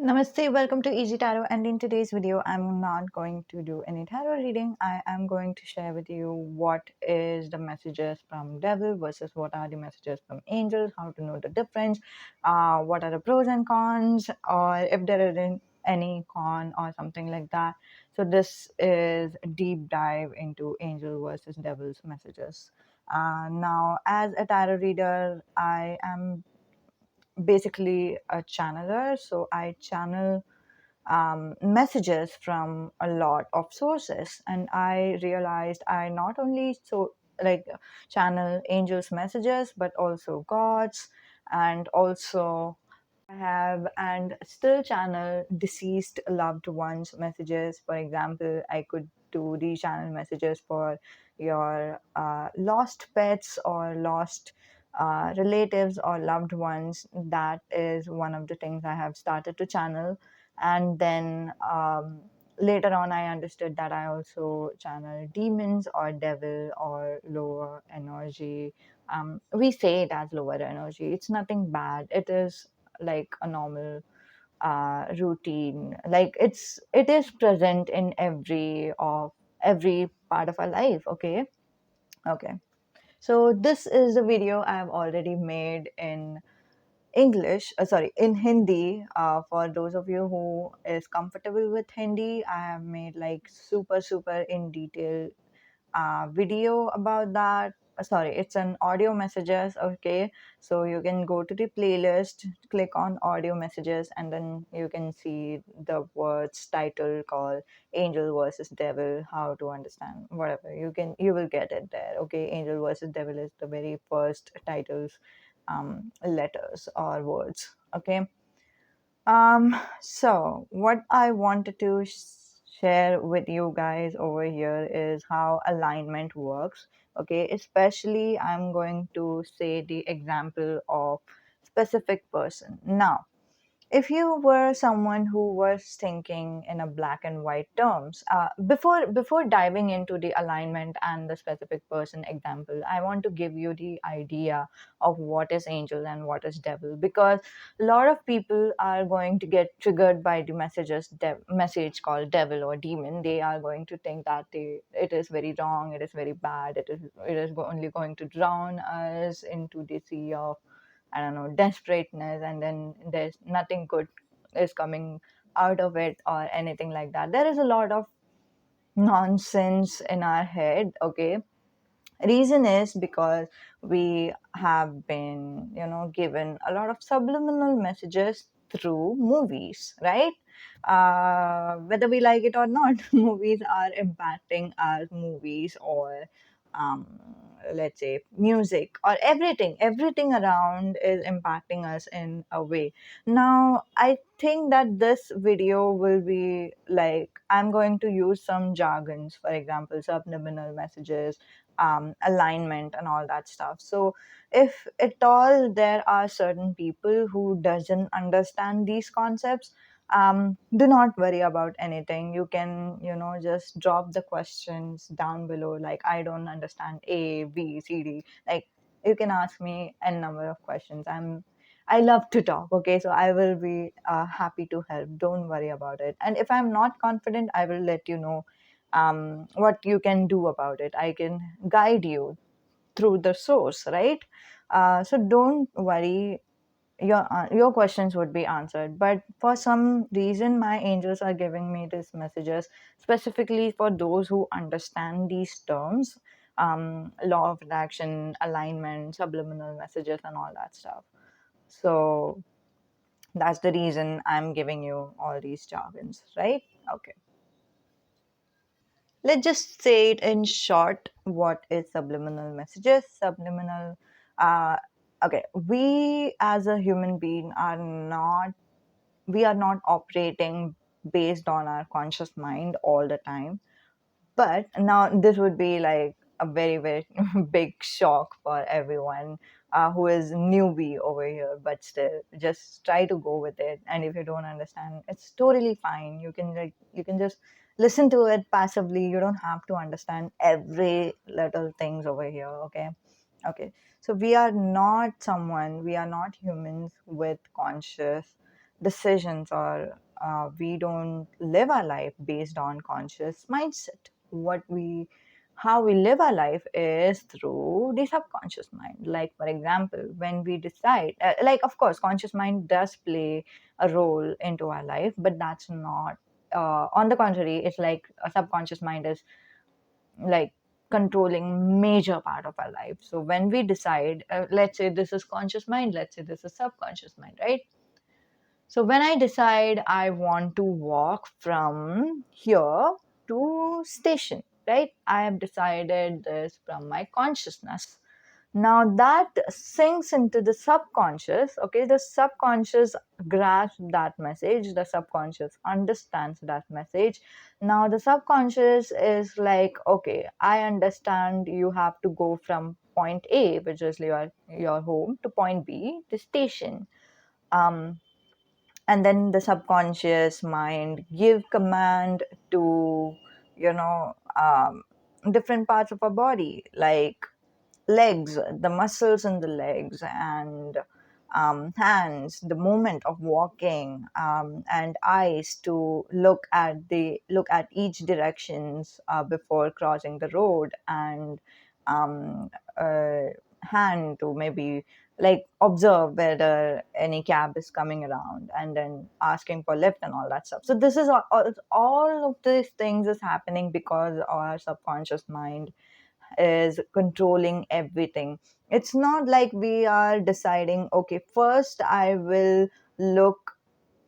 Namaste, welcome to Easy Tarot, and in today's video I'm not going to do any tarot reading. I am going to share with you what is the messages from devil versus what are the messages from angels, how to know the difference, what are the pros and cons, or if there isn't any con or something like that. So this is a deep dive into angel versus devil's messages. Now, as a tarot reader, I am basically a channeler, so I channel messages from a lot of sources, and I realized I not only like channel angels messages but also gods, and also I have and still channel deceased loved ones messages. For example, I could do the channel messages for your lost pets or lost relatives or loved ones. That is one of the things I have started to channel. And then later on, I understood that I also channel demons or devil or lower energy. We say it as lower energy. It's nothing bad. It is like a normal routine. Like it is present in every part of our life. Okay. So this is a video I have already made in English, sorry, in Hindi. For those of you who is comfortable with Hindi, I have made like super in detail video about that. Sorry, it's an audio messages. Okay, so you can go to the playlist, click on audio messages, and then you can see the words title called Angel versus Devil, how to understand whatever. You will get it there. Okay, Angel versus Devil is the very first titles, letters or words. Okay. So what I wanted to share with you guys over here is how alignment works. Okay, especially I'm going to say the example of specific person. Now, if you were someone who was thinking in a black and white terms, before diving into the alignment and the specific person example, I want to give you the idea of what is angel and what is devil, because a lot of people are going to get triggered by the message called devil or demon. They are going to think that it is very wrong, it is very bad, it is only going to drown us into the sea of, I don't know, desperateness, and then there's nothing good is coming out of it or anything like that. There is a lot of nonsense in our head. Okay, reason is because we have been, given a lot of subliminal messages through movies, right? Whether we like it or not, movies are impacting our movies, or um, let's say music, or everything around is impacting us in a way. Now I think that this video will be like, I'm going to use some jargons, for example subliminal messages, alignment and all that stuff. So if at all there are certain people who doesn't understand these concepts, do not worry about anything. You can, just drop the questions down below, like I don't understand A B C D. Like, you can ask me a number of questions. I love to talk. Okay, so I will be happy to help. Don't worry about it. And if I'm not confident, I will let you know what you can do about it. I can guide you through the source, right? So don't worry, your questions would be answered. But for some reason, my angels are giving me these messages specifically for those who understand these terms, law of attraction, alignment, subliminal messages, and all that stuff. So that's the reason I'm giving you all these jargons, right? Okay. Let's just say it in short. What is subliminal messages? Subliminal, uh, okay, we as a human being are not, we are not operating based on our conscious mind all the time. But now this would be like a very big shock for everyone who is newbie over here. But still, just try to go with it. And if you don't understand, it's totally fine. You can just listen to it passively. You don't have to understand every little things over here. Okay. So we are not humans with conscious, decisions, or we don't live our life based on conscious mindset. How we live our life is through the subconscious mind. Like, for example, when we decide, like, of course, conscious mind does play a role into our life, but that's not, on the contrary, it's like a subconscious mind is like controlling major part of our life. So when we decide, let's say this is conscious mind, let's say this is subconscious mind, right? So when I decide I want to walk from here to station, right? I have decided this from my consciousness. Now that sinks into the subconscious. Okay, the subconscious grasps that message, the subconscious understands that message. Now the subconscious is like, okay, I understand you have to go from point A, which is your home, to point B, the station. um and then the subconscious mind give command to, you know um, different parts of our body, like legs, the muscles in the legs, and hands, the movement of walking, and eyes to look at each directions before crossing the road, and um, uh, hand to maybe like observe whether any cab is coming around, and then asking for lift and all that stuff. So this is all of these things is happening because our subconscious mind is controlling everything. It's not like we are deciding, okay, first I will look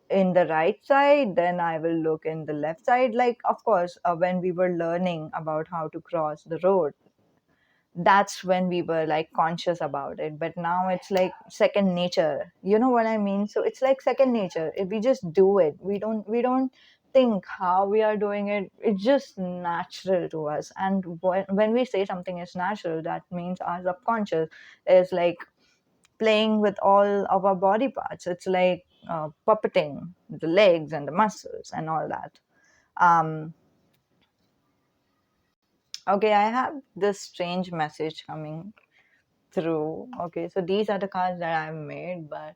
in the right side, then I will look in the left side. Like, of course, when we were learning about how to cross the road, that's when we were like conscious about it. But now it's like second nature, you know what I mean? So it's like second nature. If we just do it, we don't think how we are doing it. It's just natural to us. And when we say something is natural, that means our subconscious is like playing with all of our body parts. It's like puppeting the legs and the muscles and all that. um okay, I have this strange message coming through. Okay, so these are the cards that I've made, but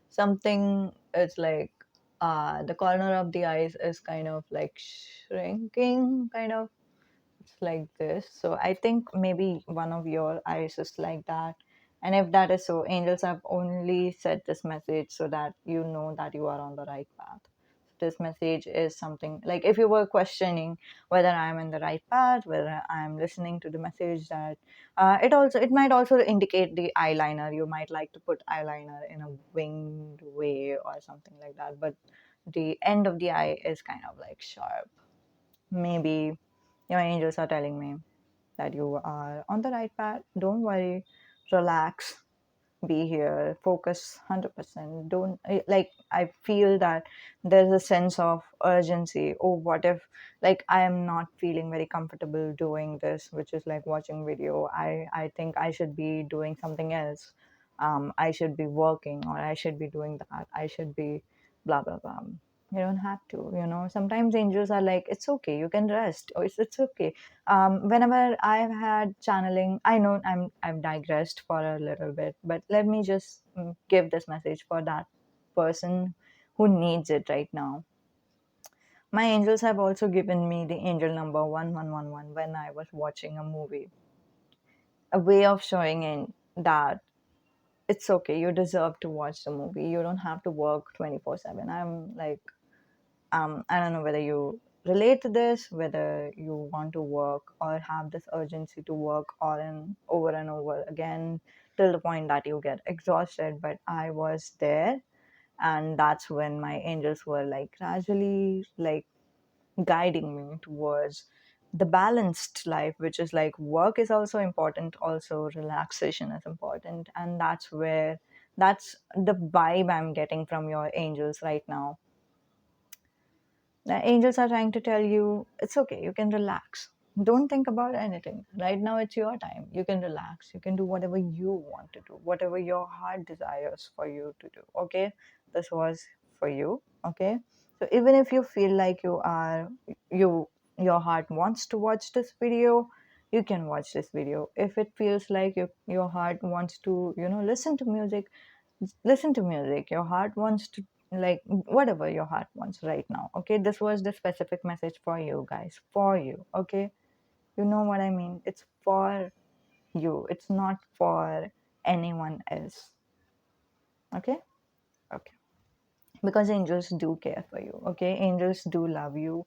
something is like the corner of the eyes is kind of like shrinking, kind of. It's like this. So I think maybe one of your eyes is like that. And if that is so, angels have only said this message so that you know that you are on the right path. This message is something like, if you were questioning whether I'm in the right path, whether I'm listening to the message, that it might also indicate the eyeliner. You might like to put eyeliner in a winged way or something like that, but the end of the eye is kind of like sharp. Maybe your angels are telling me that you are on the right path. Don't worry, relax, be here, focus 100%. Don't like, I feel that there's a sense of urgency. Oh, what if, like, I am not feeling very comfortable doing this, which is like watching video. I think I should be doing something else. I should be working, or I should be doing that. I should be blah blah blah. You don't have to, sometimes angels are like, it's okay, you can rest, or it's okay. Whenever I've had channeling, I know I've digressed for a little bit, but let me just give this message for that person who needs it right now. My angels have also given me the angel number 1111 when I was watching a movie, a way of showing in that it's okay, you deserve to watch the movie, you don't have to work 24/7. I'm like, I don't know whether you relate to this, whether you want to work or have this urgency to work all in over and over again till the point that you get exhausted. But I was there, and that's when my angels were like gradually like guiding me towards the balanced life, which is like work is also important, also relaxation is important. And that's the vibe I'm getting from your angels right now. The angels are trying to tell you it's okay, you can relax. Don't think about anything. Right now, it's your time. You can relax. You can do whatever you want to do, whatever your heart desires for you to do. Okay? This was for you. Okay? So, even if you feel like your heart wants to watch this video, you can watch this video. If it feels like your heart wants to, listen to music, listen to music. Your heart wants to like whatever your heart wants right now. Okay, this was the specific message for you guys, for you. Okay, you know what I mean? It's for you, it's not for anyone else. Okay. Okay, because angels do care for you. Okay, angels do love you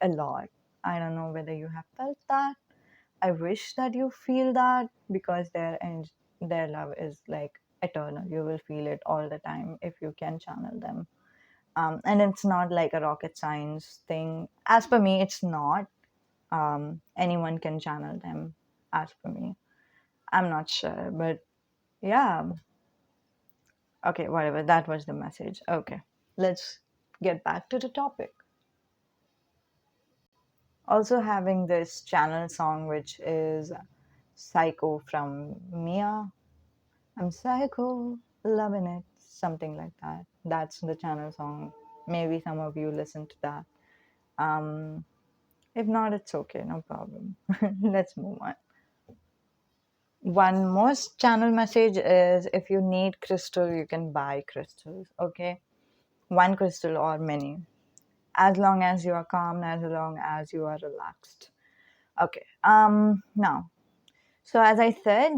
a lot. I don't know whether you have felt that. I wish that you feel that, because their love is like eternal. You will feel it all the time if you can channel them. And it's not like a rocket science thing. As per me, it's not. Anyone can channel them. As per me, I'm not sure, but yeah. Okay, whatever. That was the message. Okay, let's get back to the topic. Also having this channel song, which is Psycho from Mia. I'm psycho, loving it, something like that. That's the channel song. Maybe some of you listen to that. Um, if not, it's okay, no problem. Let's move on. One most channel message is, if you need crystal, you can buy crystals. Okay, one crystal or many, as long as you are calm, as long as you are relaxed. Okay. Now, so as I said,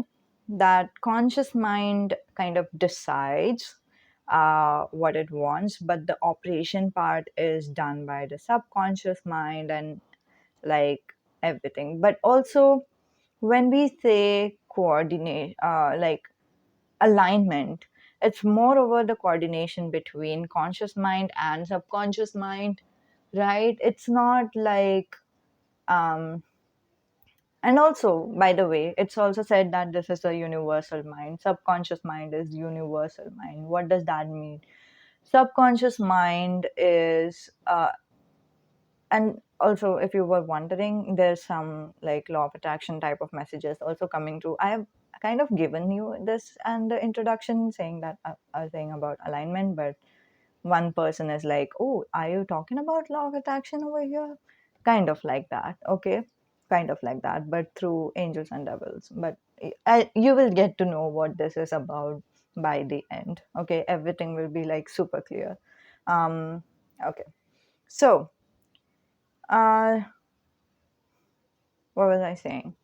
that conscious mind kind of decides what it wants, but the operation part is done by the subconscious mind and like everything. But also, when we say coordinate, like alignment, it's more over the coordination between conscious mind and subconscious mind, right? It's not like um, and also, by the way, it's also said that this is a universal mind. Subconscious mind is universal mind. What does that mean? Subconscious mind is, and also, if you were wondering, there's some like law of attraction type of messages also coming through. I have kind of given you this and the introduction, saying that I was saying about alignment, but one person is like, oh, are you talking about law of attraction over here? Kind of like that. Okay, kind of like that, but through angels and devils. But you will get to know what this is about by the end. Okay, everything will be like super clear. Okay, so uh what was I saying?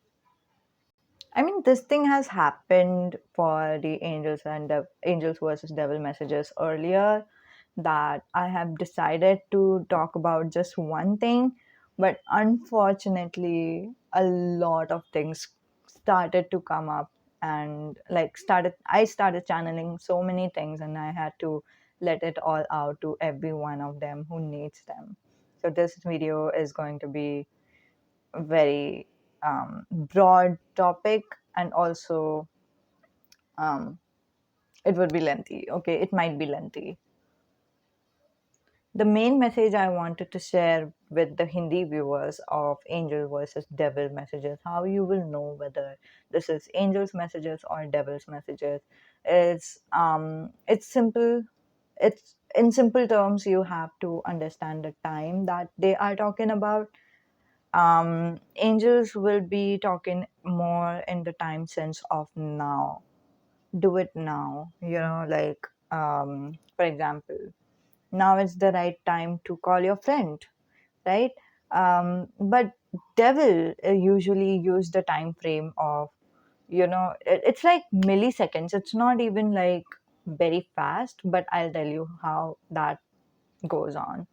I mean, this thing has happened for the angels and angels versus devil messages earlier, that I have decided to talk about just one thing, but unfortunately, a lot of things started to come up, and like I started channeling so many things, and I had to let it all out to every one of them who needs them. So this video is going to be very broad topic, and also um, it would be lengthy. Okay, it might be lengthy. The main message I wanted to share with the Hindi viewers of angel versus devil messages, how you will know whether this is angels messages or devils messages, is it's simple. It's in simple terms, you have to understand the time that they are talking about. Angels will be talking more in the time sense of now. Do it now. Like for example, now is the right time to call your friend, right? But devil usually use the time frame of, it's like milliseconds. It's not even like very fast, but I'll tell you how that goes on.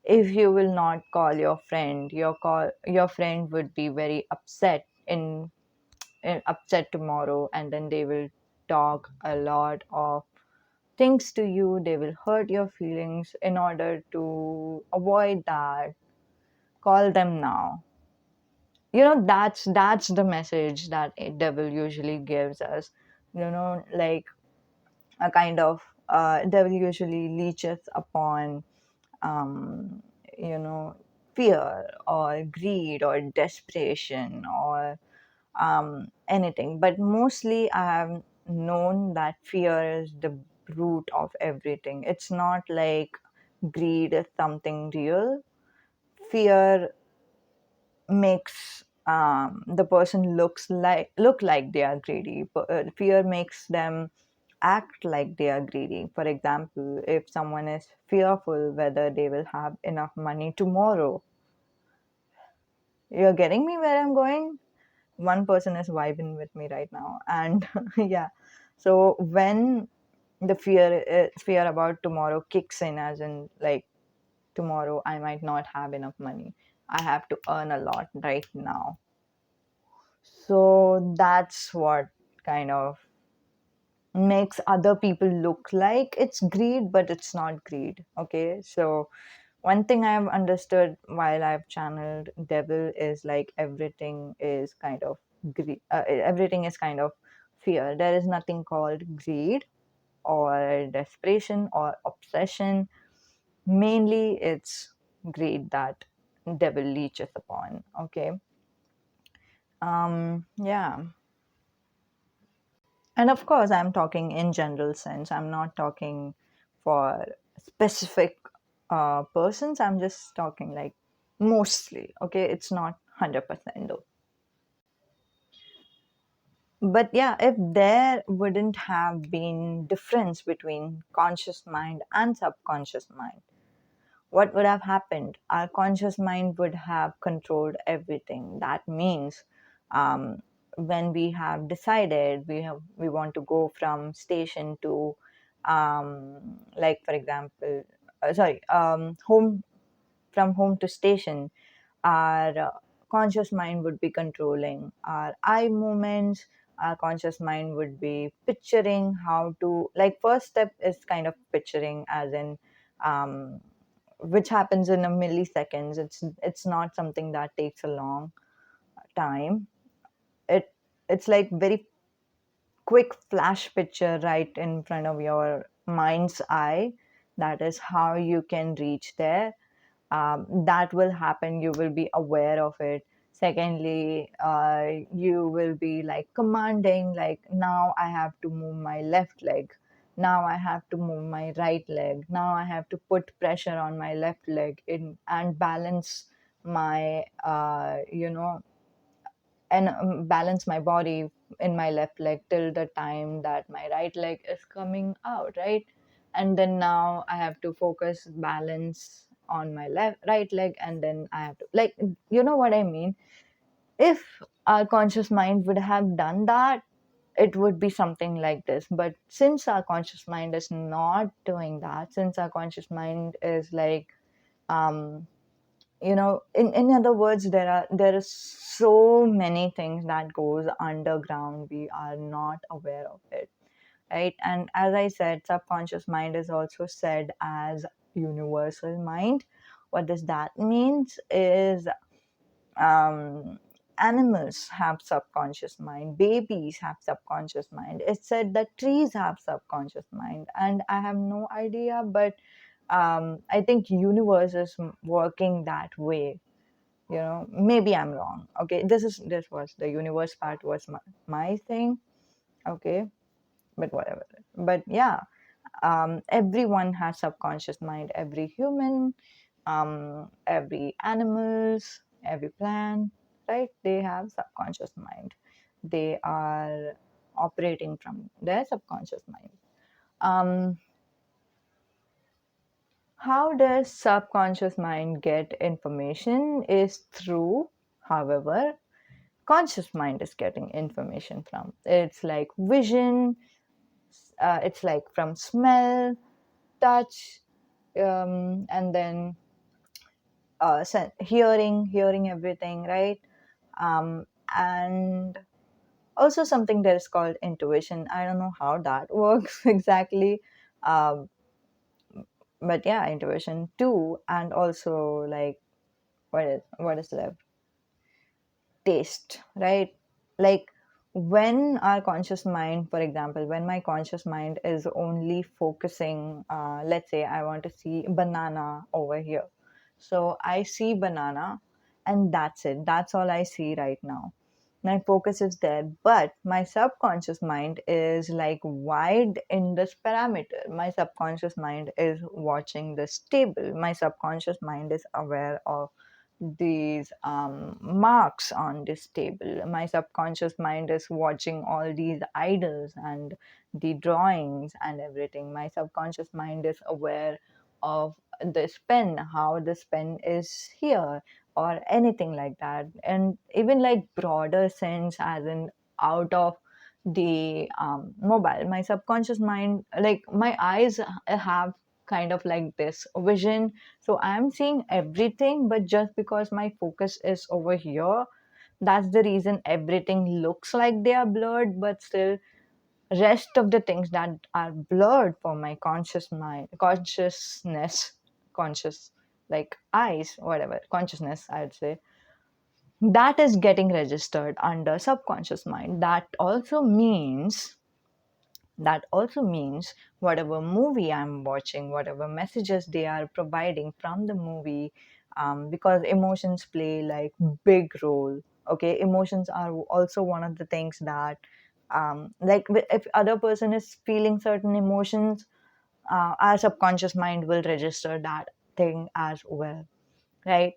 If you will not call your friend, your friend would be very upset in upset tomorrow, and then they will talk a lot of things to you. They will hurt your feelings. In order to avoid that, call them now. That's the message that a devil usually gives us. Like a kind of devil usually leeches upon um, you know fear or greed or desperation or anything. But mostly I have known that fear is the root of everything. It's not like greed is something real. Fear makes the person look like they are greedy. Fear makes them act like they are greedy. For example, if someone is fearful whether they will have enough money tomorrow, you're getting me where I'm going? One person is vibing with me right now. And yeah, so when the fear about tomorrow kicks in, as in like tomorrow I might not have enough money, I have to earn a lot right now. So that's what kind of makes other people look like it's greed, but it's not greed. Okay, so one thing I've understood while I've channeled devil is like everything is kind of greed, everything is kind of fear. There is nothing called greed or desperation or obsession. Mainly it's greed that devil leeches upon. Okay. Yeah. And of course, I'm talking in general sense. I'm not talking for specific persons. I'm just talking like mostly. Okay, it's not 100% though. But yeah, if there wouldn't have been difference between conscious mind and subconscious mind, what would have happened? Our conscious mind would have controlled everything. That means when we have decided we want to go from station to like for example sorry home from home to station, our conscious mind would be controlling our eye movements. Our conscious mind would be picturing how to, like, first step is kind of picturing, as in um, which happens in a milliseconds. It's not something that takes a long time. It's like very quick flash picture right in front of your mind's eye. That is how you can reach there. That will happen, you will be aware of it. Secondly, you will be like commanding, like, now I have to move my left leg, now I have to move my right leg, now I have to put pressure on my left leg in and balance my and balance my body in my left leg till the time that my right leg is coming out, right? And then now I have to focus balance on my left right leg, and then I have to, like, you know what I mean. If our conscious mind would have done that, it would be something like this. But since our conscious mind is not doing that, since our conscious mind is like um in other words, there is so many things that goes underground, we are not aware of it, right? And as I said, subconscious mind is also said as universal mind. What does that means is um animals have subconscious mind, babies have subconscious mind. It's said that trees have subconscious mind, and I have no idea, but I think universe is working that way. Maybe I'm wrong. Okay, this was the universe part was my thing. Okay, but whatever. But yeah, everyone has subconscious mind. Every human, every animals, every plant, right? They have subconscious mind. They are operating from their subconscious mind. um how does subconscious mind get information is through, however, conscious mind is getting information from. It's like vision, it's like from smell, touch, and then hearing everything, right? And also something that is called intuition. I don't know how that works exactly, um, but yeah, intuition too. And also, like, what is left? Taste, right? Like, when our conscious mind, for example, when my conscious mind is only focusing, let's say I want to see banana over here, so I see banana, and that's it, that's all I see right now. My focus is there, but my subconscious mind is like wide in this parameter. My subconscious mind is watching this table. My subconscious mind is aware of these marks on this table. My subconscious mind is watching all these idols and the drawings and everything. My subconscious mind is aware of this pen, how this pen is here, or anything like that. And even like broader sense, as in out of the mobile, my subconscious mind, like my eyes have kind of like this vision, so I'm seeing everything, but just because my focus is over here, that's the reason everything looks like they are blurred, but still rest of the things that are blurred for my conscious mind, consciousness, conscious, like eyes, whatever, consciousness, I'd say, that is getting registered under subconscious mind. That also means whatever movie I'm watching, whatever messages they are providing from the movie, because emotions play like big role. Okay, emotions are also one of the things that, if other person is feeling certain emotions, our subconscious mind will register that thing as well, right?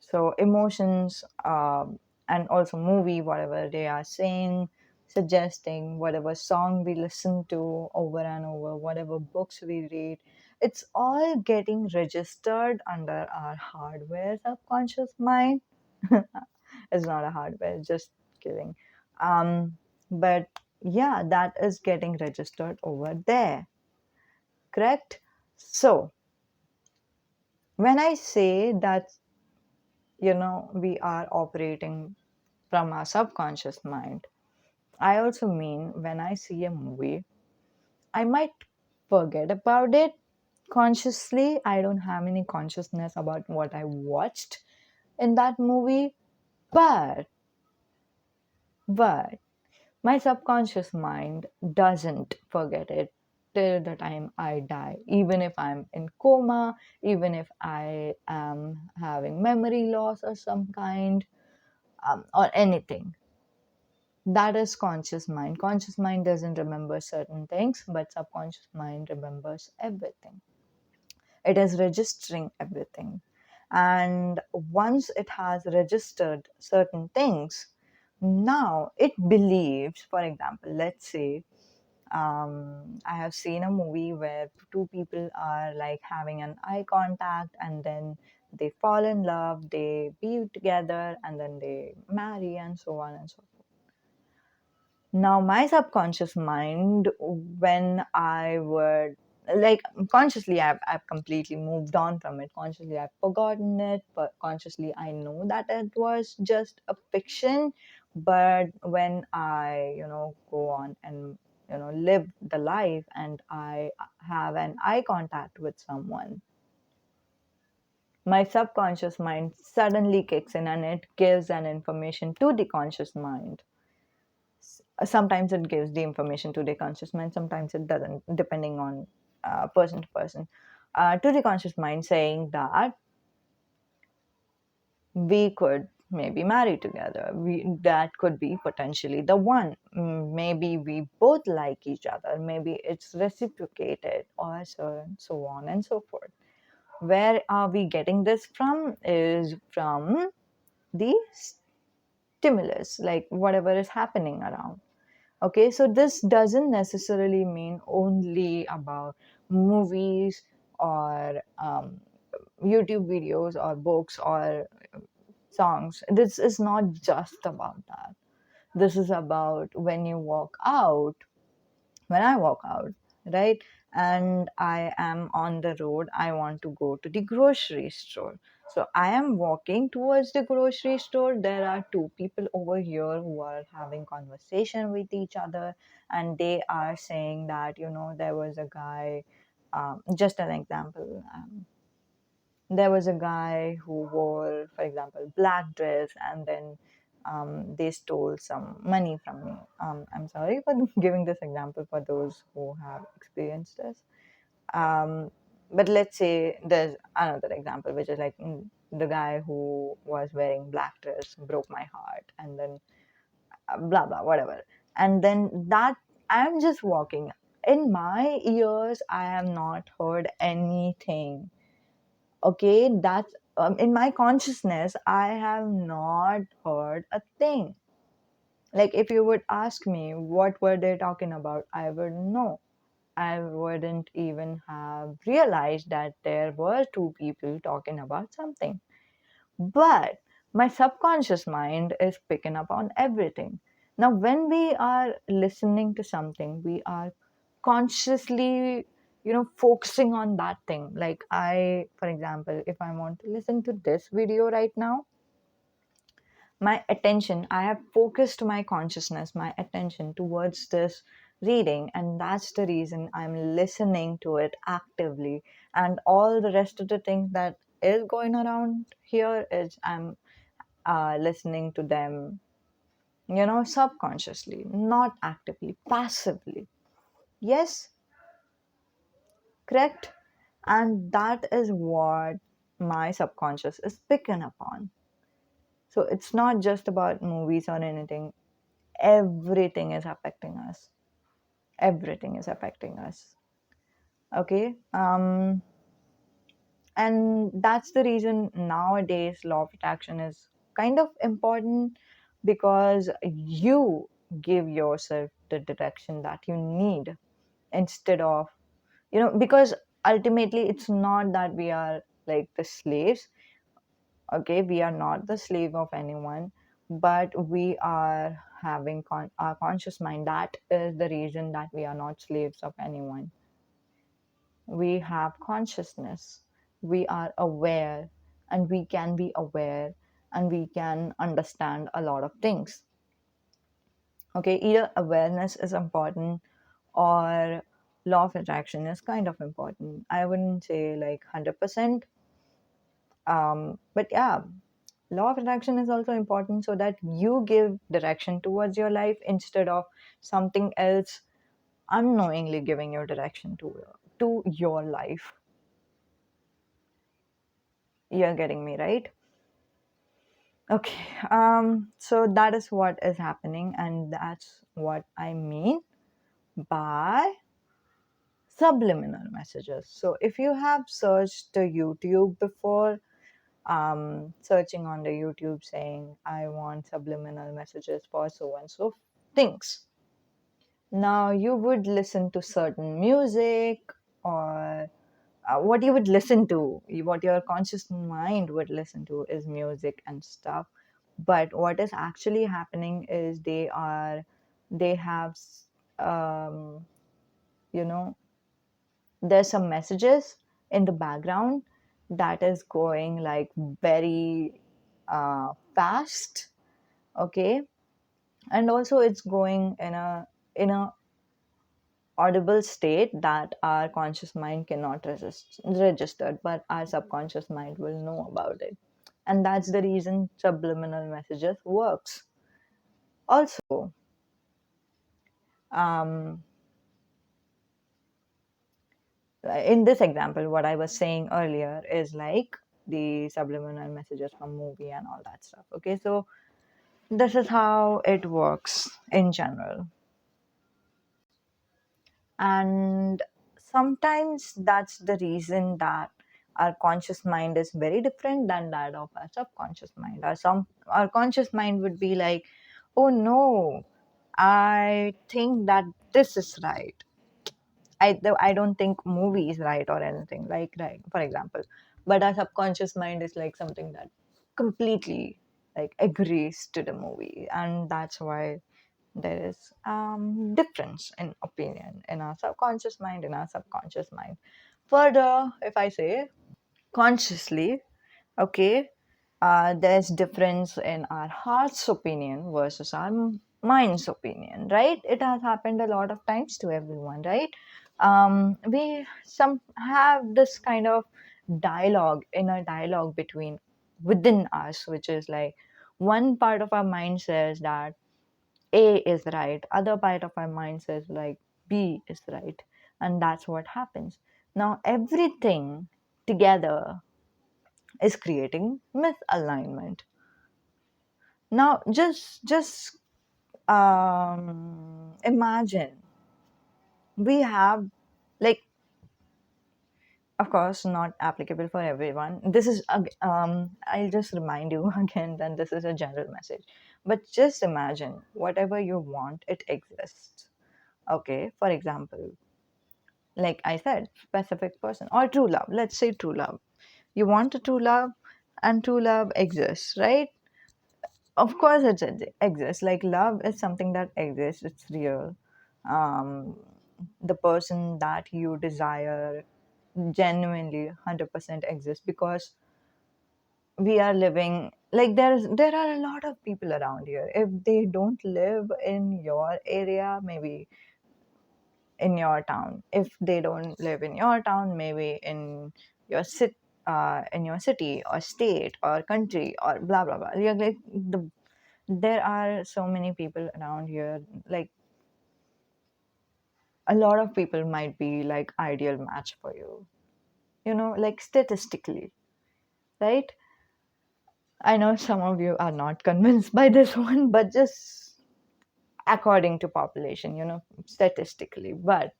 So emotions, and also movie, whatever they are saying, suggesting, whatever song we listen to over and over, whatever books we read, it's all getting registered under our hardware subconscious mind. It's not a hardware, just kidding. But yeah, that is getting registered over there, correct? So when I say that, we are operating from our subconscious mind, I also mean when I see a movie, I might forget about it consciously. I don't have any consciousness about what I watched in that movie, but but my subconscious mind doesn't forget it till the time I die. Even if I'm in coma, even if I am having memory loss or some kind, or anything. That is conscious mind. Conscious mind doesn't remember certain things, but subconscious mind remembers everything. It is registering everything. And once it has registered certain things, now it believes, for example, let's say, I have seen a movie where two people are like having an eye contact, and then they fall in love, they be together, and then they marry, and so on and so forth. Now, my subconscious mind, when I would like consciously, I've completely moved on from it. Consciously, I've forgotten it, but consciously, I know that it was just a fiction. But when I, go on and, live the life and I have an eye contact with someone, my subconscious mind suddenly kicks in and it gives an information to the conscious mind. Sometimes it gives the information to the conscious mind, sometimes it doesn't, depending on person to person, to the conscious mind, saying that we could maybe marry together, that could be potentially the one. Maybe we both like each other, maybe it's reciprocated, or so on and so forth. Where are we getting this from? Is from the stimulus, like whatever is happening around. Okay, so this doesn't necessarily mean only about movies or YouTube videos or books or songs. This is not just about that. This is about when you walk out, when I walk out, right? And I am on the road, I want to go to the grocery store. So I am walking towards the grocery store. There are two people over here who are having conversation with each other, and they are saying that, there was a guy, just an example. There was a guy who wore, for example, black dress, and then they stole some money from me. I'm sorry for giving this example for those who have experienced this. um, but let's say there's another example, which is like, the guy who was wearing black dress broke my heart, and then blah blah whatever. And then that, I'm just walking, in my ears I have not heard anything. Okay, that's in my consciousness, I have not heard a thing. Like, if you would ask me what were they talking about, I would know. I wouldn't even have realized that there were two people talking about something. But my subconscious mind is picking up on everything. Now, when we are listening to something, we are consciously, focusing on that thing. Like, for example, if I want to listen to this video right now, my attention, I have focused my consciousness, my attention towards this reading, and that's the reason I'm listening to it actively. And all the rest of the things that is going around here is I'm listening to them, subconsciously, not actively, passively. Yes, correct. And that is what my subconscious is picking up on. So it's not just about movies or anything. Everything is affecting us. Everything is affecting us. Okay. And that's the reason nowadays law of attraction is kind of important, because you give yourself the direction that you need, instead of, because ultimately it's not that we are like the slaves. Okay, we are not the slave of anyone, but we are having our conscious mind. That is the reason that we are not slaves of anyone. We have consciousness, we are aware, and we can be aware, and we can understand a lot of things. Okay, either awareness is important, or law of attraction is kind of important. I wouldn't say like 100%. But yeah, law of attraction is also important, so that you give direction towards your life instead of something else unknowingly giving your direction to your life. You're getting me, right? Okay. So that is what is happening, and that's what I mean by subliminal messages. So if you have searched the YouTube before, searching on the YouTube saying, I want subliminal messages for so and so things. Now, you would listen to certain music, or what you would listen to, what your conscious mind would listen to is music and stuff. But what is actually happening is they have, um, you know, there's some messages in the background that is going like very fast. Okay, and also it's going in a audible state that our conscious mind cannot register, but our subconscious mind will know about it. And that's the reason subliminal messages works. Also, um, in this example, what I was saying earlier is like the subliminal messages from movie and all that stuff. Okay, so this is how it works in general. And sometimes that's the reason that our conscious mind is very different than that of our subconscious mind. Our conscious mind would be like, oh no, I think that this is right. I don't think movie is right or anything like, right, for example. But our subconscious mind is like something that completely like agrees to the movie, and that's why there is difference in opinion in our subconscious mind. Further, if I say consciously, okay, there's difference in our heart's opinion versus our mind's opinion, right? It has happened a lot of times to everyone, right? We some have this kind of dialogue between within us, which is like one part of our mind says that a is right, other part of our mind says like B is right, and that's what happens. Now everything together is creating misalignment. Now just imagine we have like Of course, not applicable for everyone. This is, I'll just remind you again that this is a general message. But just imagine whatever you want, it exists. Okay, for example, like I said, specific person or true love. Let's say true love. You want a true love, and true love exists, right? Of course, exists. Like love is something that exists. It's real. Um, the person that you desire genuinely 100% exists because we are living like there are a lot of people around here. If they don't live in your area, maybe in your town. If they don't live in your town, maybe your city, in your city or state or country or blah blah blah. You're like there are so many people around here. Like a lot of people might be like ideal match for you. Like statistically, right? I know some of you are not convinced by this one, but just according to population, statistically. But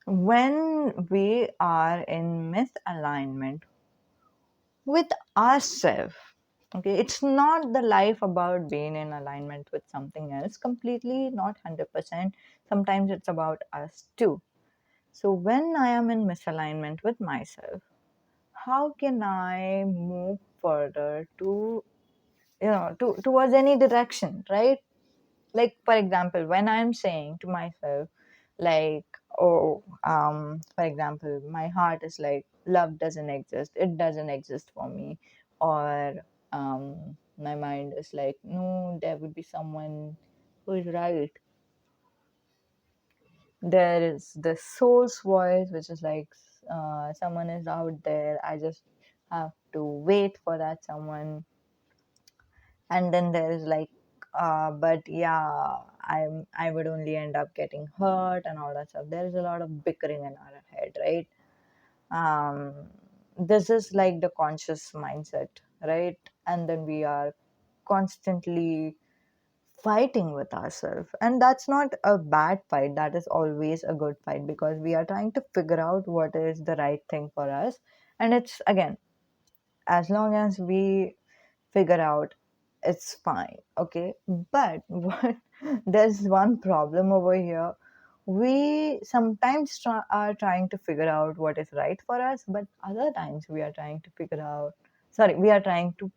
when we are in misalignment with ourselves, okay, it's not the life about being in alignment with something else, completely, not 100%. Sometimes it's about us too. So when I am in misalignment with myself, how can I move further to towards any direction, right? Like for example, when I'm saying to myself, like, oh, for example, my heart is like, love doesn't exist, it doesn't exist for me. Or my mind is like, no, there would be someone who is right. There is the soul's voice which is like, someone is out there, I just have to wait for that someone. And then there is like, but yeah, I would only end up getting hurt and all that stuff. There is a lot of bickering in our head, right? um this is like the conscious mindset, right? And then we are constantly fighting with ourselves, and that's not a bad fight, that is always a good fight, because we are trying to figure out what is the right thing for us. And it's again, as long as we figure out, it's fine, okay? But what, there's one problem over here. We sometimes are trying to figure out what is right for us, but other times we are trying to figure out, sorry, we are trying to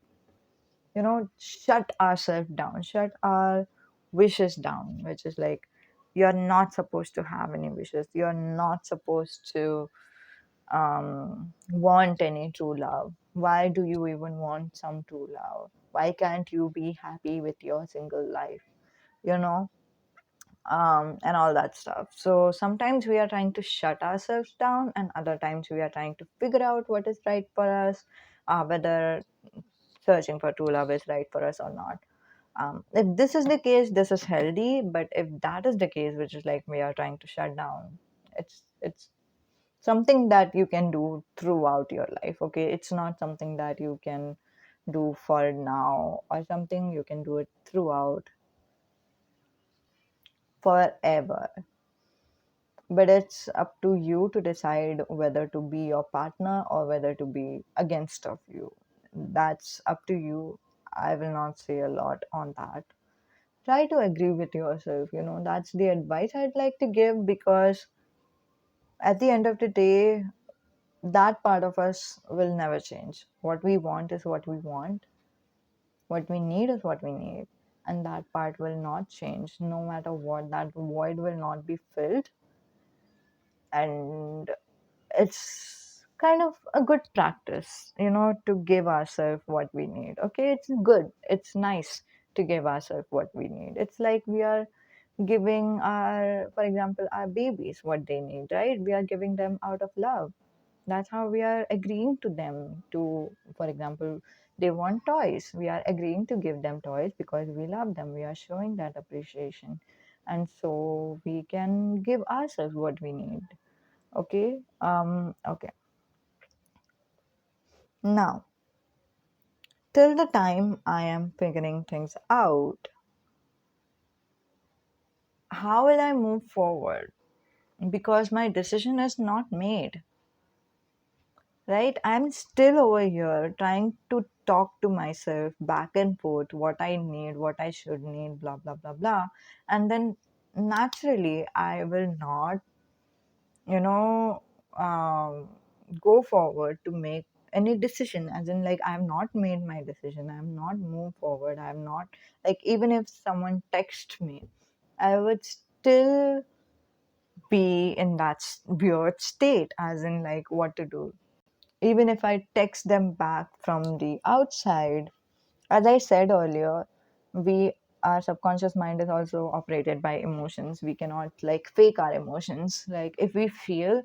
shut ourselves down, shut our wishes down, which is like, you're not supposed to have any wishes, you're not supposed to want any true love. Why do you even want some true love? Why can't you be happy with your single life? You know, and all that stuff. So sometimes we are trying to shut ourselves down, and other times we are trying to figure out what is right for us, whether searching for true love is right for us or not. If this is the case, this is healthy. But if that is the case, which is like we are trying to shut down, it's something that you can do throughout your life, okay? It's not something that you can do for now or something, you can do it throughout forever. But it's up to you to decide whether to be your partner or whether to be against of you. That's up to you. I will not say a lot on that. Try to agree with yourself, that's the advice I'd like to give, because at the end of the day, that part of us will never change. What we want is what we want, what we need is what we need, and that part will not change no matter what. That void will not be filled. And it's kind of a good practice, to give ourselves what we need. Okay, it's good, it's nice to give ourselves what we need. It's like we are giving our, for example, our babies what they need, right? We are giving them out of love. That's how we are agreeing to them to, for example, they want toys, we are agreeing to give them toys because we love them, we are showing that appreciation. And so we can give ourselves what we need. Okay, okay. Now, till the time I am figuring things out, how will I move forward? Because my decision is not made. right? I'm still over here trying to talk to myself back and forth what I need, what I should need, blah, blah, blah, blah. And then naturally, I will not, you know, um, go forward to make any decision, as in, like, I have not made my decision, I have not moved forward, I have not, like, even if someone texts me, I would still be in that weird state, as in, like, what to do. Even if I text them back from the outside, as I said earlier, we our subconscious mind is also operated by emotions. We cannot, like, fake our emotions. Like, if we feel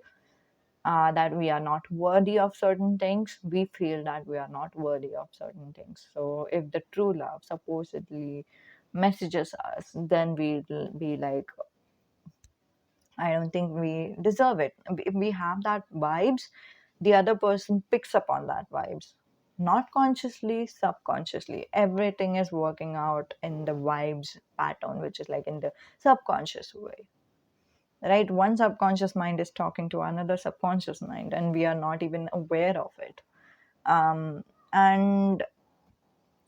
that we are not worthy of certain things, we feel that we are not worthy of certain things. So if the true love supposedly messages us, then we'll be like, I don't think we deserve it. If we have that vibes, the other person picks up on that vibes. Not consciously, subconsciously. Everything is working out in the vibes pattern, which is like in the subconscious way. Right? One subconscious mind is talking to another subconscious mind, and we are not even aware of it. And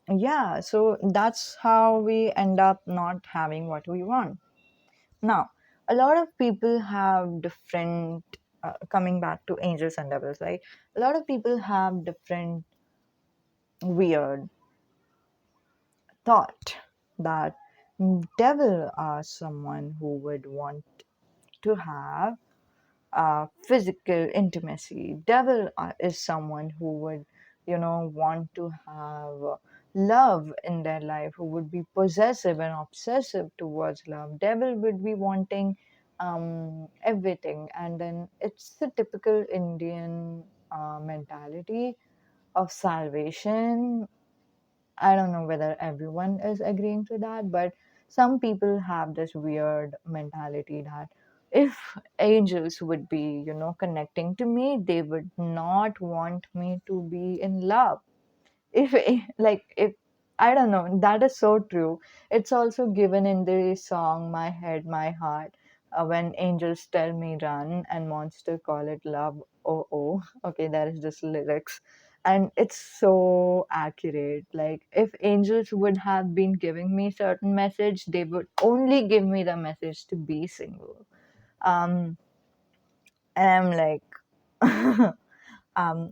yeah, so that's how we end up not having what we want. Now, a lot of people have different, coming back to angels and devils, right? A lot of people have different weird thought that devil are someone who would want to have physical intimacy. Devil is someone who would, want to have love in their life, who would be possessive and obsessive towards love. Devil would be wanting everything. And then it's the typical Indian mentality of salvation. I don't know whether everyone is agreeing to that, but some people have this weird mentality that if angels would be, connecting to me, they would not want me to be in love. If like if I don't know, that is so true. It's also given in the song "My Head My Heart," when angels tell me run and monster call it love. Oh, oh. Okay, that is just lyrics, and it's so accurate. Like, if angels would have been giving me certain message, they would only give me the message to be single. um and I'm like,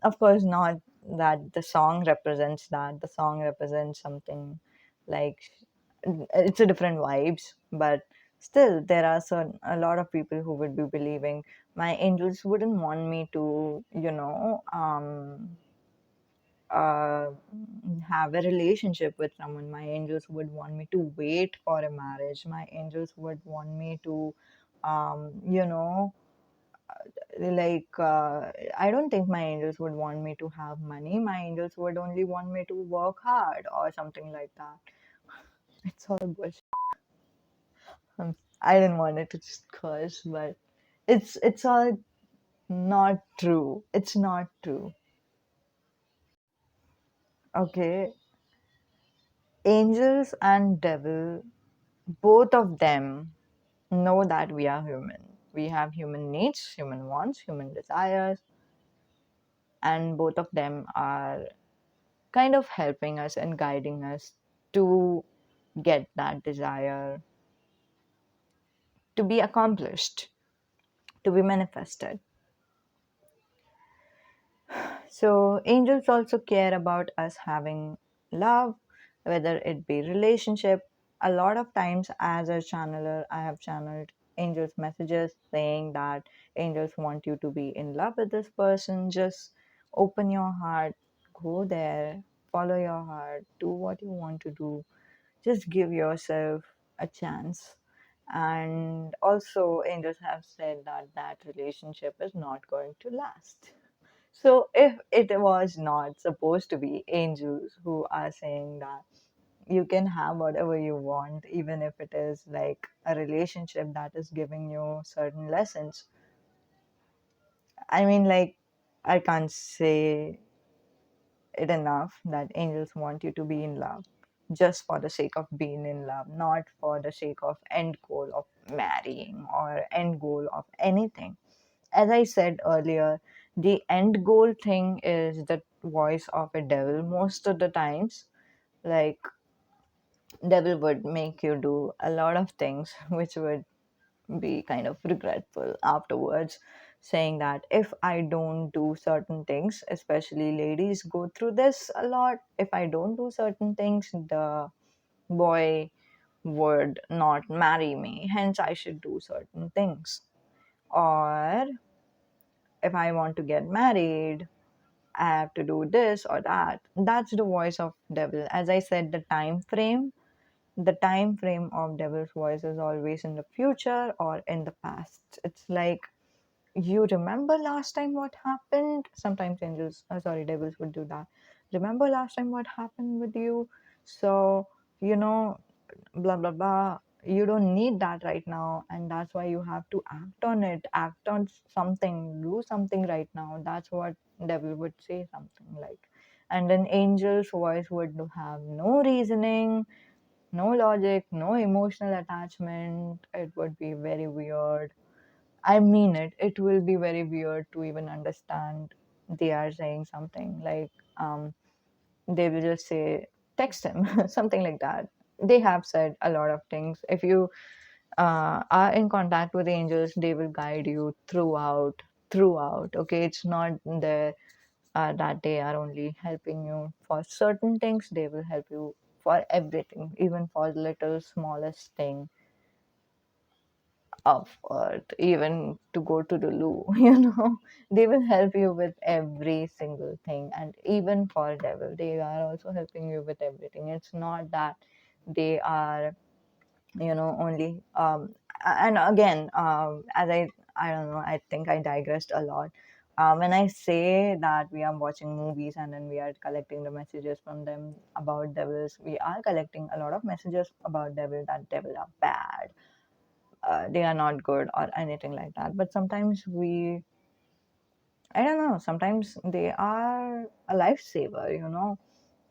of course not that the song represents that. The song represents something like, it's a different vibes, but still there are a lot of people who would be believing my angels wouldn't want me to, uh, have a relationship with someone. My angels would want me to wait for a marriage. My angels would want me to, um, you know I don't think my angels would want me to have money. My angels would only want me to work hard or something like that. It's all bullshit. I didn't want it to just curse, but it's all not true. It's not true. Okay, angels and devil, both of them know that we are human. We have human needs, human wants, human desires, and both of them are kind of helping us and guiding us to get that desire to be accomplished, to be manifested. So, angels also care about us having love, whether it be relationship. A lot of times, as a channeler, I have channeled angels' messages saying that angels want you to be in love with this person. Just open your heart, go there, follow your heart, do what you want to do. Just give yourself a chance. And also, angels have said that that relationship is not going to last. So, if it was not supposed to be angels who are saying that you can have whatever you want, even if it is like a relationship that is giving you certain lessons, I mean, like, I can't say it enough that angels want you to be in love just for the sake of being in love, not for the sake of end goal of marrying or end goal of anything. As I said earlier, The end goal thing is the voice of a devil most of the times. Like, devil would make you do a lot of things which would be kind of regretful afterwards, saying that if I don't do certain things, especially ladies go through this a lot, if I don't do certain things, the boy would not marry me, hence I should do certain things. Or if I want to get married, I have to do this or that. That's the voice of devil. As I said, the time frame of devil's voice is always in the future or in the past. It's like, you remember last time what happened? Sometimes devils would do that. Remember last time what happened with you? So, you know, blah, blah, blah. You don't need that right now. And that's why you have to act on it. Act on something. Do something right now. That's what devil would say, something like. And an angel's voice would have no reasoning, no logic, no emotional attachment. It would be very weird. I mean it. It will be very weird to even understand they are saying something like, they will just say, text him, something like that. They have said a lot of things. If you are in contact with angels, they will guide you throughout. Okay, it's not there that they are only helping you for certain things. They will help you for everything, even for the little smallest thing of earth, even to go to the loo. They will help you with every single thing. And even for devil, they are also helping you with everything. It's not that they are, only and again, as I don't know, I think I digressed a lot. When I say that we are watching movies and then we are collecting the messages from them about devils, we are collecting a lot of messages about devil, that devil are bad, they are not good or anything like that. But sometimes I don't know, sometimes they are a lifesaver.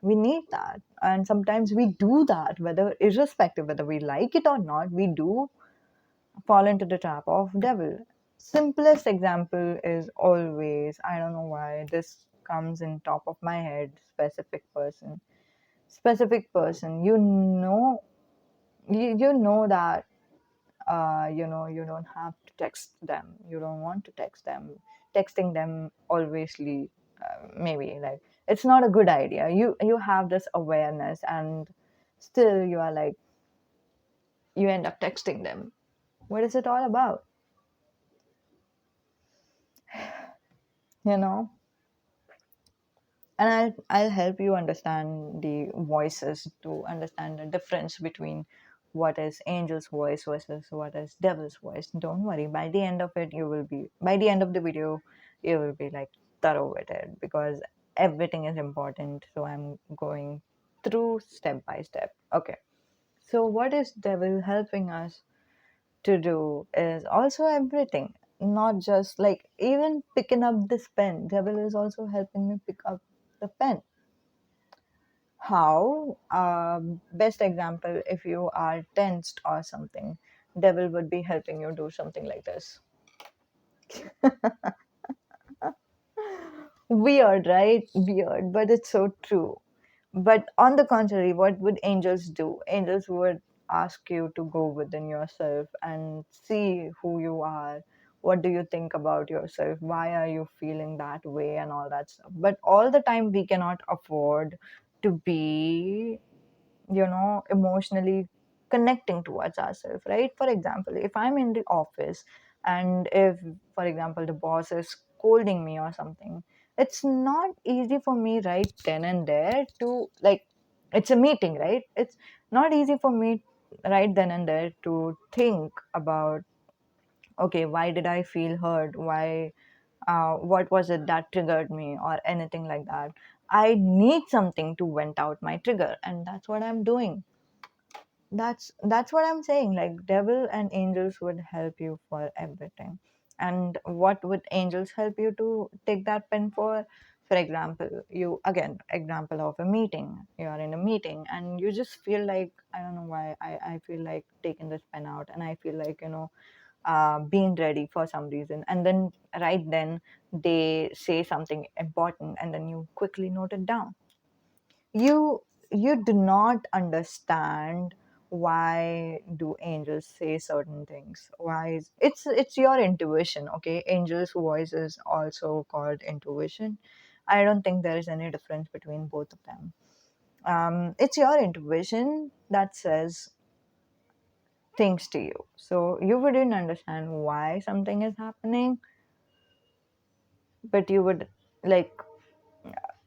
We need that. And sometimes we do that, whether irrespective, whether we like it or not, we do fall into the trap of devil. Simplest example is always, I don't know why this comes in top of my head, specific person, you know that you don't have to text them, you don't want to text them, texting them alwaysly, maybe like it's not a good idea. You have this awareness, and still you are like, you end up texting them. What is it all about? you know and I'll help you understand the voices, to understand the difference between what is angel's voice versus what is devil's voice. Don't worry, by the end of the video, you will be like thorough with it, because everything is important. So I'm going through step by step. Okay, so what is devil helping us to do is also everything, not just like even picking up this pen. Devil is also helping me pick up the pen. How? Best example, if you are tensed or something, devil would be helping you do something like this. Weird, right? Weird, but it's so true. But on the contrary, what would angels do? Angels would ask you to go within yourself and see who you are. What do you think about yourself? Why are you feeling that way and all that stuff? But all the time, we cannot afford to be, emotionally connecting towards ourselves, right? For example, if I'm in the office, and if, for example, the boss is scolding me or something, it's not easy for me right then and there to, like, it's a meeting, right? It's not easy for me right then and there to think about, okay, why did I feel hurt? What was it that triggered me or anything like that? I need something to vent out my trigger, and that's what I'm doing. That's what I'm saying. Like, devil and angels would help you for everything. And what would angels help you to take that pen for? For example, example of a meeting. You are in a meeting and you just feel like, I don't know why, I feel like taking this pen out, and I feel like, been ready for some reason, and then right then they say something important, and then you quickly note it down. You you do not understand why do angels say certain things. It's your intuition. Okay, angels voice is also called intuition. I don't think there is any difference between both of them. It's your intuition that says things to you, so you wouldn't understand why something is happening, but you would, like,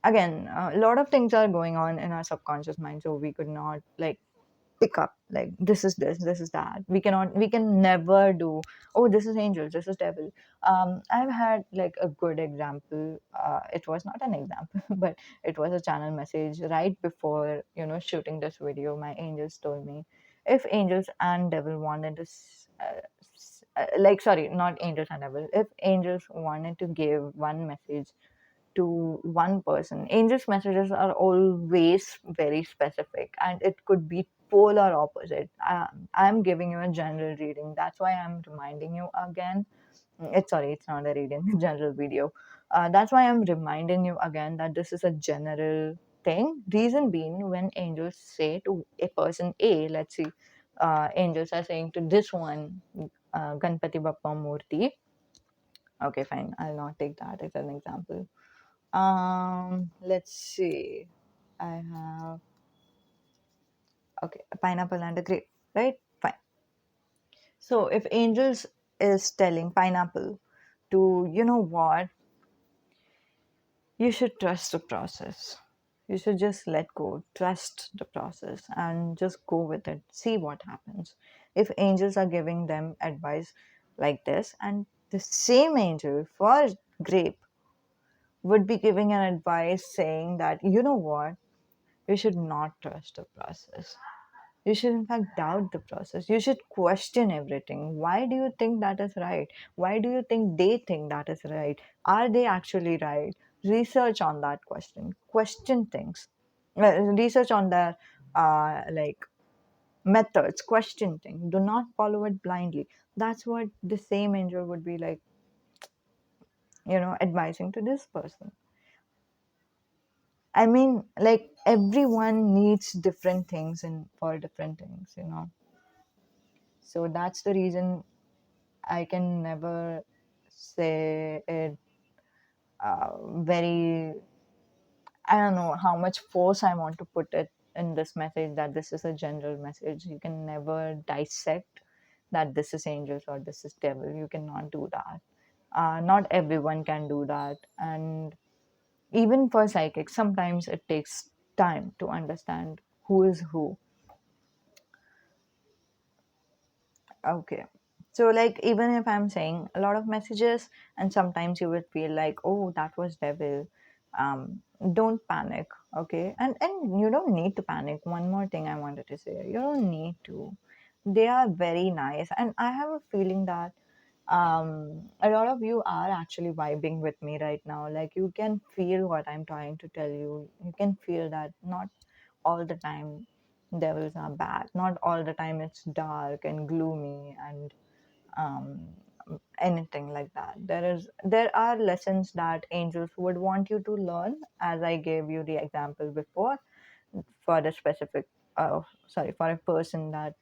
again, a lot of things are going on in our subconscious mind, so we could not like pick up like this is that. We can never do, oh, this is angel, this is devil. I've had like a good example. It was not an example but it was a channel message right before shooting this video. My angels told me, if angels and devil wanted to like, sorry, not angels and devil, if angels wanted to give one message to one person. Angels' messages are always very specific, and it could be polar opposite. I'm giving you a general reading. That's why I'm reminding you again. It's not a reading, general video. That's why I'm reminding you again that this is a general thing. Reason being, when angels say to a person A, let's see, angels are saying to this one, Ganpati Bappa Murti. Okay, fine. I'll not take that as an example. Let's see. I have, okay, a pineapple and a grape, right? Fine. So if angels is telling pineapple to, you know what, you should trust the process. You should just let go, trust the process, and just go with it. See what happens. If angels are giving them advice like this, and the same angel for grape would be giving an advice saying that, you know what, you should not trust the process. You should, in fact, doubt the process. You should question everything. Why do you think that is right? Why do you think they think that is right? Are they actually right? Research on that question. Question things. Research on their like methods. Question things. Do not follow it blindly. That's what the same angel would be like, advising to this person. I mean, like everyone needs different things and for different things. So that's the reason I can never say it very, I don't know how much force I want to put it in this message that this is a general message. You can never dissect that this is angels or this is devil. You cannot do that. Not everyone can do that. And even for psychics, sometimes it takes time to understand who is who. Okay. So, like, even if I'm saying a lot of messages, and sometimes you would feel like, oh, that was devil, don't panic. Okay. And you don't need to panic. One more thing I wanted to say, you don't need to. They are very nice. And I have a feeling that a lot of you are actually vibing with me right now. Like, you can feel what I'm trying to tell you. You can feel that not all the time devils are bad. Not all the time it's dark and gloomy and um, anything like that. There are lessons that angels would want you to learn, as I gave you the example before, for the specific, sorry, for a person that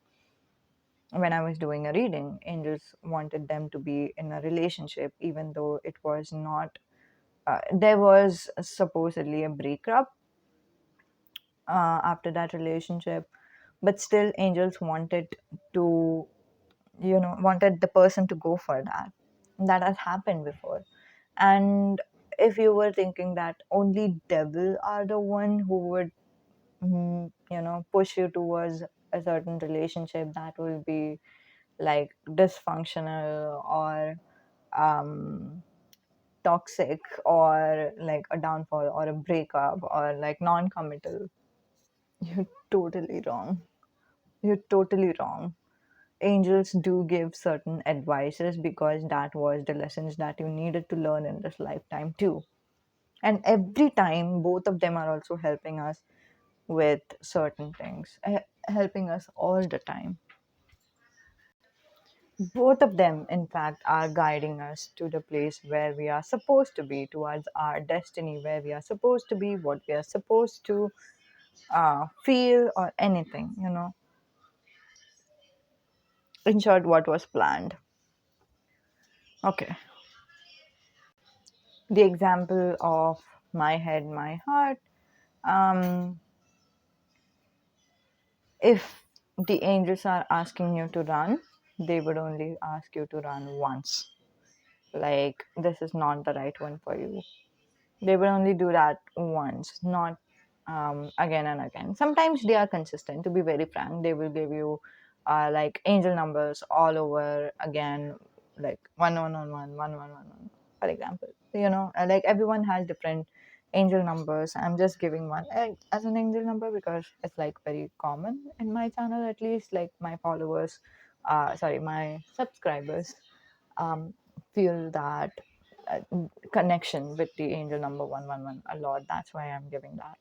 when I was doing a reading, angels wanted them to be in a relationship, even though it was not. There was supposedly a breakup after that relationship, but still angels wanted to, wanted the person to go for that. That has happened before. And if you were thinking that only devil are the one who would push you towards a certain relationship that will be like dysfunctional or um toxic or like a downfall or a breakup or like non-committal, you're totally wrong. You're totally wrong. Angels do give certain advices because that was the lessons that you needed to learn in this lifetime too. And every time, both of them are also helping us with certain things, helping us all the time. Both of them, in fact, are guiding us to the place where we are supposed to be, towards our destiny, where we are supposed to be, what we are supposed to feel, or anything, in short, what was planned. Okay. The example of my head, my heart. Um, if the angels are asking you to run, they would only ask you to run once. Like, this is not the right one for you. They will only do that once, not again and again. Sometimes they are consistent. To be very frank, they will give you like angel numbers all over again, like 1 1 1 1 1 1 1 1. For example, like everyone has different angel numbers. I'm just giving one as an angel number because it's like very common in my channel, at least. Like my followers, sorry, my subscribers um, feel that uh, connection with the angel number 111 a lot. That's why I'm giving that.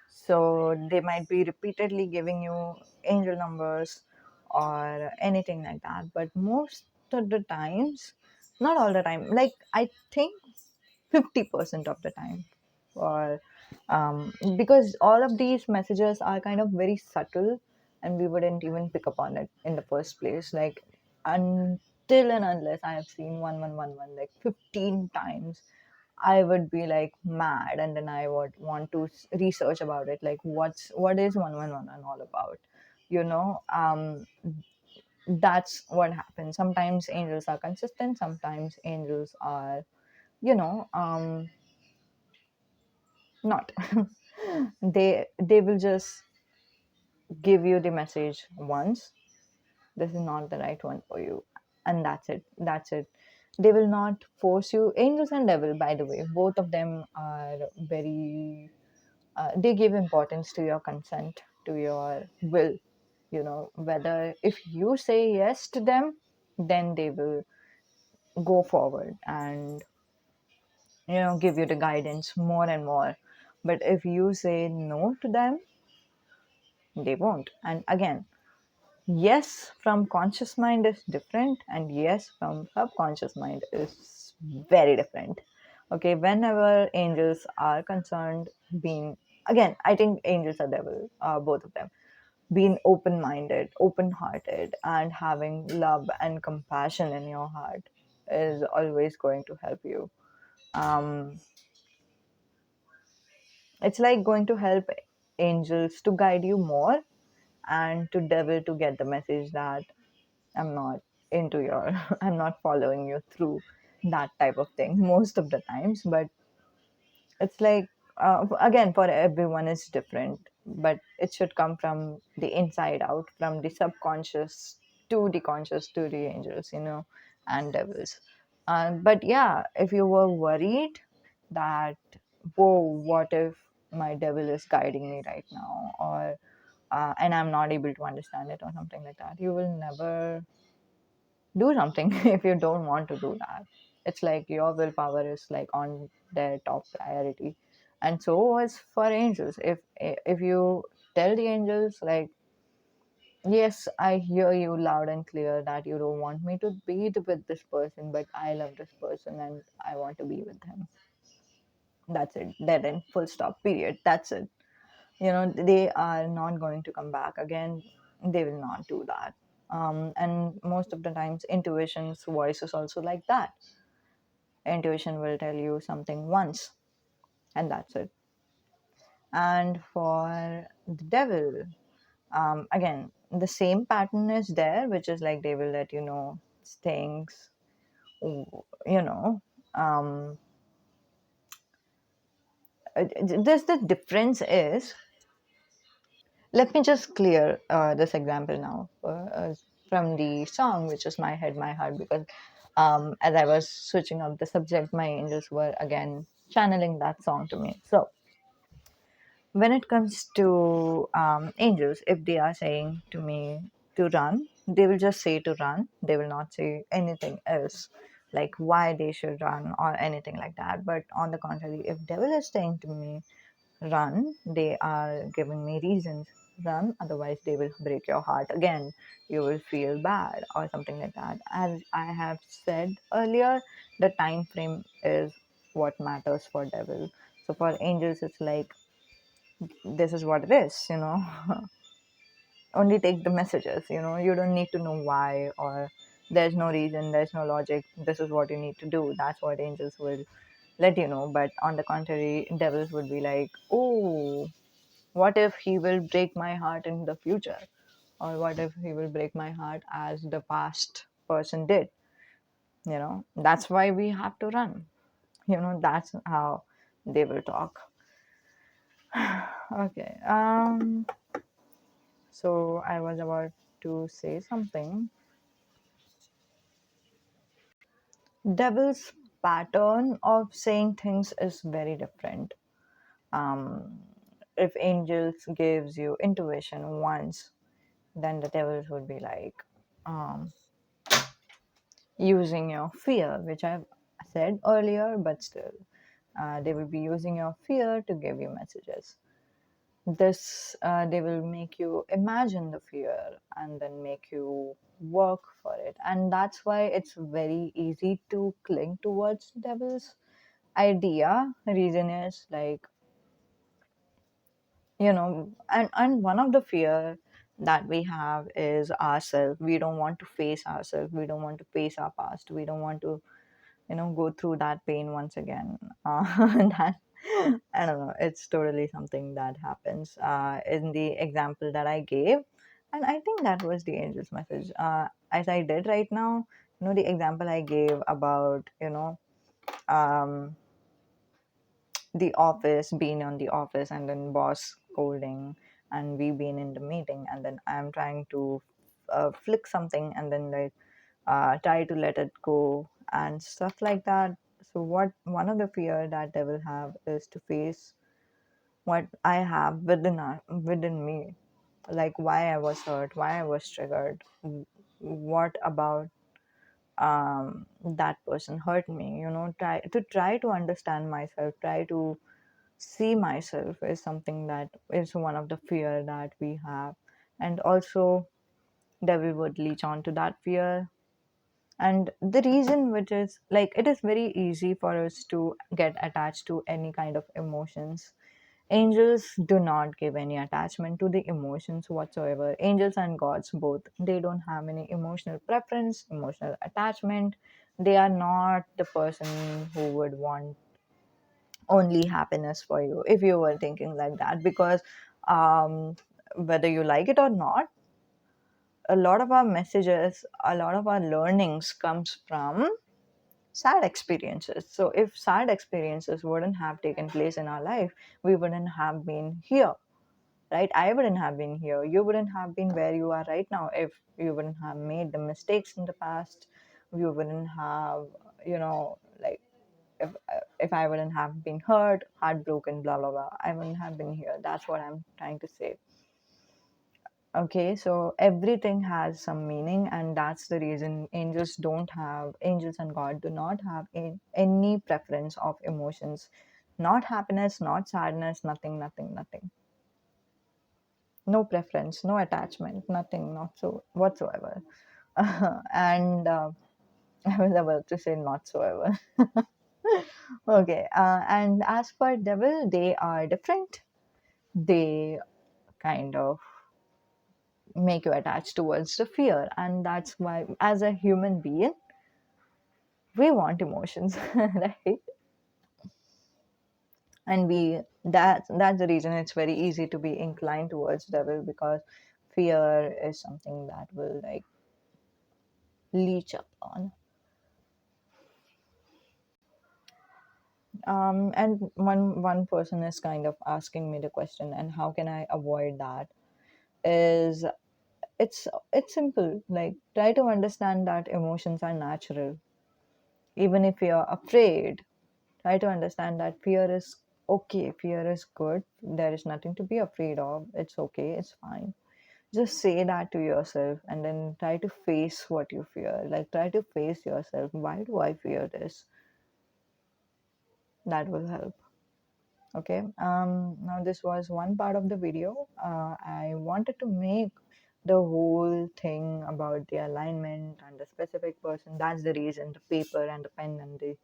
So they might be repeatedly giving you angel numbers or anything like that. But most of the times, not all the time, like I think 50% of the time, or because all of these messages are kind of very subtle and we wouldn't even pick up on it in the first place. Like, until and unless I have seen 1111 like 15 times, I would be like mad, and then I would want to research about it. Like, what is 111 all about? You know, that's what happens. Sometimes angels are consistent. Sometimes angels are, you know, not. They will just give you the message once. This is not the right one for you, and that's it. They will not force you. Angels and devil, by the way, both of them are very they give importance to your consent, to your will. Whether if you say yes to them, then they will go forward and give you the guidance more and more. But if you say no to them, they won't. And again, yes from conscious mind is different, and yes from subconscious mind is very different. Okay, whenever angels are concerned, being, again, I think angels are devil, both of them, being open-minded, open-hearted, and having love and compassion in your heart is always going to help you. um, it's like going to help angels to guide you more, and to devil to get the message that I'm not into your, I'm not following you through, that type of thing most of the times. But it's like, again, for everyone it's different, but it should come from the inside out, from the subconscious to the conscious, to the angels, and devils. But yeah, if you were worried that, whoa, what if my devil is guiding me right now, or and I'm not able to understand it, or something like that, you will never do something if you don't want to do that. It's like your willpower is like on their top priority. And so is for angels. If you tell the angels, like, yes, I hear you loud and clear that you don't want me to be with this person, but I love this person and I want to be with him. That's it. Dead end, full stop, period. That's it. They are not going to come back again. They will not do that. And most of the times intuition's voice is also like that. Intuition will tell you something once, and that's it. And for the devil, again, the same pattern is there, which is like they will let you know things, you know um this the difference is. Let me just clear this example now, from the song, which is My Head, My Heart, because as I was switching up the subject, my angels were again channeling that song to me. So, when it comes to angels, if they are saying to me to run, they will just say to run. They will not say anything else, like why they should run or anything like that. But on the contrary, if devil is saying to me run, they are giving me reasons run, otherwise they will break your heart again. You will feel bad or something like that. As I have said earlier, the time frame is what matters for devil. So for angels, it's like this is what it is, only take the messages, you don't need to know why, or there's no reason, there's no logic, this is what you need to do. That's what angels will let you know. But on the contrary, devils would be like, oh, what if he will break my heart in the future, or what if he will break my heart as the past person did. That's why we have to run. That's how they will talk. Okay. So I was about to say something. Devil's pattern of saying things is very different. um, if angels gives you intuition once, then the devils would be like, um, using your fear, which I've said earlier, but still, they will be using your fear to give you messages. This They will make you imagine the fear and then make you work for it, and that's why it's very easy to cling towards devil's idea. Reason is like, and one of the fear that we have is ourselves. We don't want to face ourselves, we don't want to face our past, we don't want to go through that pain once again. That, I don't know, it's totally something that happens in the example that I gave. And I think that was the angel's message, as I did right now. The example I gave about um the office, being on the office, and then boss scolding, and we being in the meeting, and then I'm trying to flick something, and then like try to let it go and stuff like that. So what one of the fear that they will have is to face what I have within me, like why I was hurt, why I was triggered, what about that person hurt me. Try to understand myself, try to see myself is something that is one of the fear that we have. And also devil would leech on to that fear. And the reason, which is like, it is very easy for us to get attached to any kind of emotions. Angels do not give any attachment to the emotions whatsoever. Angels and gods both, they don't have any emotional preference, emotional attachment. They are not the person who would want only happiness for you, if you were thinking like that. Because um, whether you like it or not, a lot of our messages, a lot of our learnings comes from sad experiences. So if sad experiences wouldn't have taken place in our life, we wouldn't have been here, right? I wouldn't have been here, you wouldn't have been where you are right now. If you wouldn't have made the mistakes in the past, you wouldn't have, like, if I wouldn't have been hurt, heartbroken, blah blah blah, I wouldn't have been here. That's what I'm trying to say. Okay, so everything has some meaning, and that's the reason angels and God do not have any preference of emotions. Not happiness, not sadness, nothing, nothing, nothing. No preference, no attachment, nothing, not so whatsoever. And I was about to say not so ever. Okay, and as per devil, they are different. They kind of make you attached towards the fear, and that's why, as a human being, we want emotions, right? And that's the reason it's very easy to be inclined towards devil, because fear is something that will like leech up on. And one person is kind of asking me the question, and how can I avoid that? Is it's simple. Like, try to understand that emotions are natural. Even if you're afraid, try to understand that fear is okay, fear is good, there is nothing to be afraid of, it's okay, it's fine. Just say that to yourself, and then try to face what you fear. Like, try to face yourself, why do I fear this? That will help. Okay, now this was one part of the video. I wanted to make the whole thing about the alignment and the specific person. That's the reason the paper and the pen and the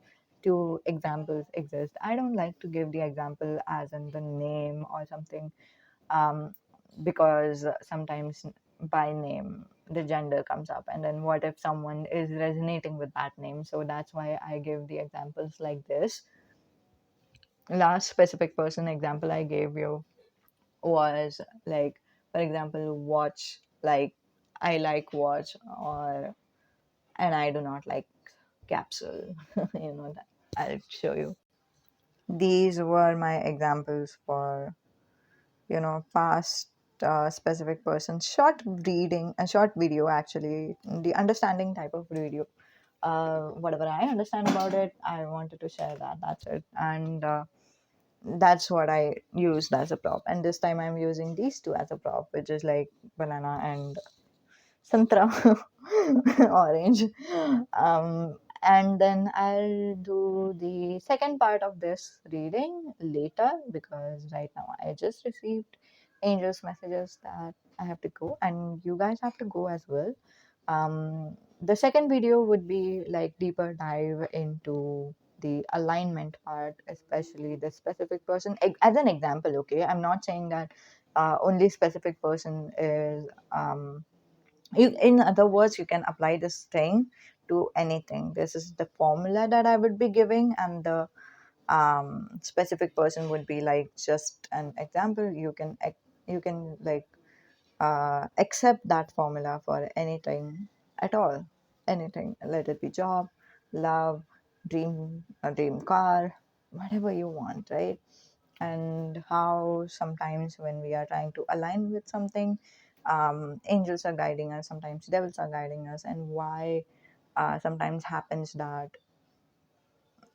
two examples exist. I don't like to give the example as in the name or something, um, because sometimes by name the gender comes up, and then what if someone is resonating with that name? So that's why I give the examples like this. Last specific person example I gave you was like, for example, watch, like I like watch, or and I do not like capsule. That I'll show you. These were my examples for past specific persons. Short reading, a short video, actually, the understanding type of video. Whatever I understand about it, I wanted to share that. That's it. And that's what I used as a prop. And this time I'm using these two as a prop, which is like banana and santra, orange. And then I'll do the second part of this reading later, because right now I just received angels messages that I have to go, and you guys have to go as well. The second video would be like deeper dive into the alignment part, especially the specific person. As an example, okay, I'm not saying that only specific person is in other words, you can apply this thing to anything. This is the formula that I would be giving, and the specific person would be like just an example. You can like accept that formula for anything at all. Anything, let it be job, love, a dream car, whatever you want, right? And how sometimes when we are trying to align with something, angels are guiding us, sometimes devils are guiding us, and why sometimes happens that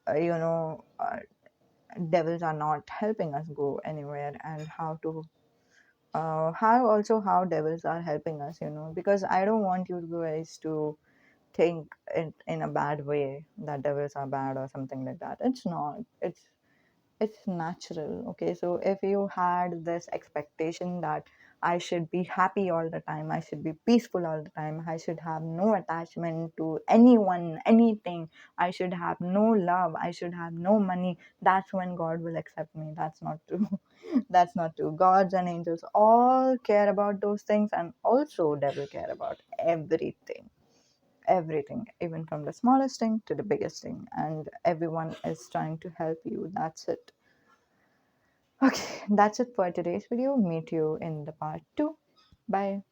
uh, you know uh, devils are not helping us go anywhere, and how devils are helping us, because I don't want you guys to think it in a bad way, that devils are bad or something like that. It's not. It's natural. Okay, so if you had this expectation that I should be happy all the time, I should be peaceful all the time, I should have no attachment to anyone, anything, I should have no love, I should have no money, that's when God will accept me. That's not true. That's not true. Gods and angels all care about those things, and also devil care about everything, even from the smallest thing to the biggest thing, and everyone is trying to help you. That's it. Okay, that's it for today's video. Meet you in the part 2. Bye.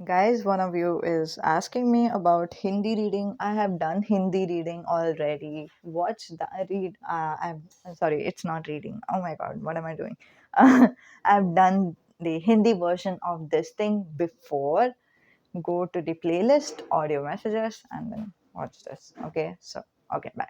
Guys, one of you is asking me about Hindi reading. I have done Hindi reading already. Watch the read. I'm sorry, it's not reading. Oh my god, what am I doing? I've done the Hindi version of this thing before. Go to the playlist, audio messages, and then watch this. Okay, so, okay, bye.